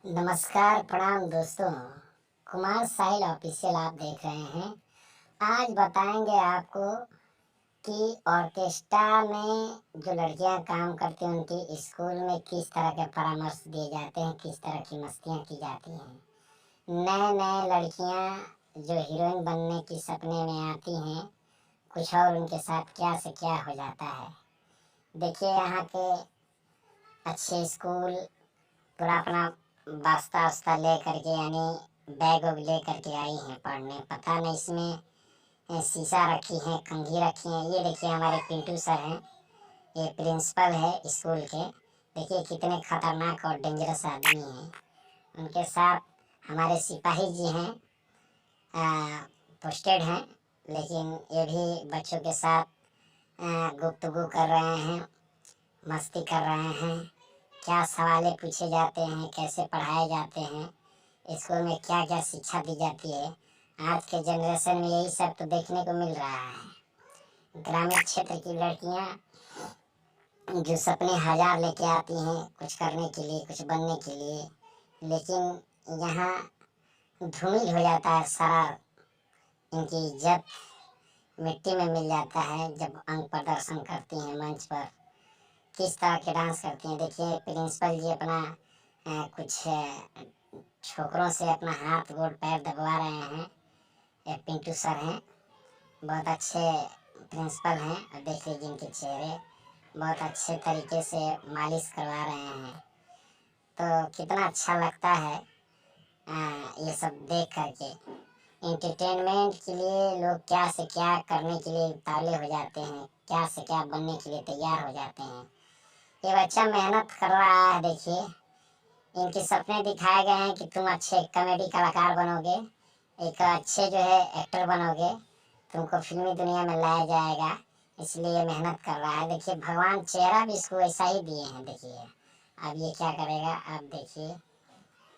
नमस्कार प्रणाम दोस्तों। कुमार साहिल ऑफिशियल आप देख रहे हैं। आज बताएंगे आपको कि ऑर्केस्ट्रा में जो लड़कियां काम करती हैं उनकी स्कूल में किस तरह के परामर्श दिए जाते हैं, किस तरह की मस्तियां की जाती हैं। नए नए लड़कियां जो हीरोइन बनने की सपने में आती हैं, कुछ और उनके साथ क्या से क्या हो जाता है। देखिए, यहाँ के अच्छे स्कूल पूरा अपना बस्ता वस्ता ले करके, यानी बैग वैग ले करके आई हैं पढ़ने। पता नहीं इसमें शीशा रखी है, कंघी रखी है। ये देखिए हमारे पिंटू सर हैं, ये प्रिंसिपल है स्कूल के। देखिए कितने खतरनाक और डेंजरस आदमी हैं। उनके साथ हमारे सिपाही जी हैं, पोस्टेड हैं, लेकिन ये भी बच्चों के साथ गुफ्तगू कर रहे हैं, मस्ती कर रहे हैं। क्या सवाल पूछे जाते हैं, कैसे पढ़ाए जाते हैं, स्कूल में क्या क्या शिक्षा दी जाती है। आज के जनरेशन में यही सब तो देखने को मिल रहा है। ग्रामीण क्षेत्र की लड़कियां जो सपने हजार लेके आती हैं कुछ करने के लिए, कुछ बनने के लिए, लेकिन यहाँ धूमिल हो जाता है सारा। इनकी इज्जत मिट्टी में मिल जाता है जब अंग प्रदर्शन करती हैं मंच पर। किस तरह के डांस करती हैं। देखिए प्रिंसिपल जी अपना कुछ छोकरों से अपना हाथ गोड़ पैर दबवा रहे हैं। ये पिंटू सर हैं, बहुत अच्छे प्रिंसिपल हैं। और देख लीजिए इनके चेहरे, बहुत अच्छे तरीके से मालिश करवा रहे हैं। तो कितना अच्छा लगता है ये सब देख करके। इंटरटेनमेंट के लिए लोग क्या से क्या करने के लिए उतावले हो जाते हैं, क्या से क्या बनने के लिए तैयार हो जाते हैं। ये बच्चा मेहनत कर रहा है। देखिए इनके सपने दिखाए गए हैं कि तुम अच्छे कॉमेडी कलाकार बनोगे, एक अच्छे जो है एक्टर बनोगे, तुमको फिल्मी दुनिया में लाया जाएगा, इसलिए मेहनत कर रहा है। देखिए भगवान चेहरा भी इसको ऐसा ही दिए हैं। देखिए अब ये क्या करेगा, अब देखिए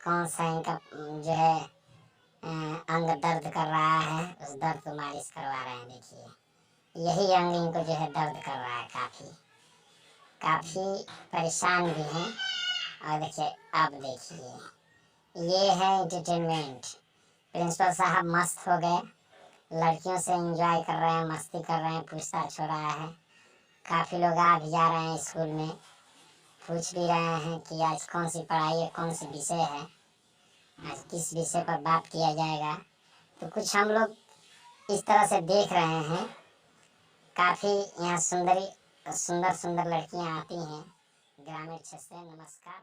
कौन सा इनका जो है अंग दर्द कर रहा है, उस दर्द को मालिश करवा रहे हैं। देखिए यही अंग इनको जो है दर्द कर रहा है, काफ़ी काफ़ी परेशान भी हैं। और देखिए अब देखिए ये है इंटरटेनमेंट। प्रिंसिपल साहब मस्त हो गए, लड़कियों से एंजॉय कर रहे हैं, मस्ती कर रहे हैं, पूछताछ हो रहा है। काफ़ी लोग आ भी जा रहे हैं स्कूल में, पूछ भी रहे हैं कि आज कौन सी पढ़ाई है, कौन सी विषय है, आज किस विषय पर बात किया जाएगा। तो कुछ हम लोग इस तरह से देख रहे हैं। काफ़ी यहाँ सुंदर सुंदर लड़कियाँ आती हैं ग्रामीण क्षेत्र से। नमस्कार।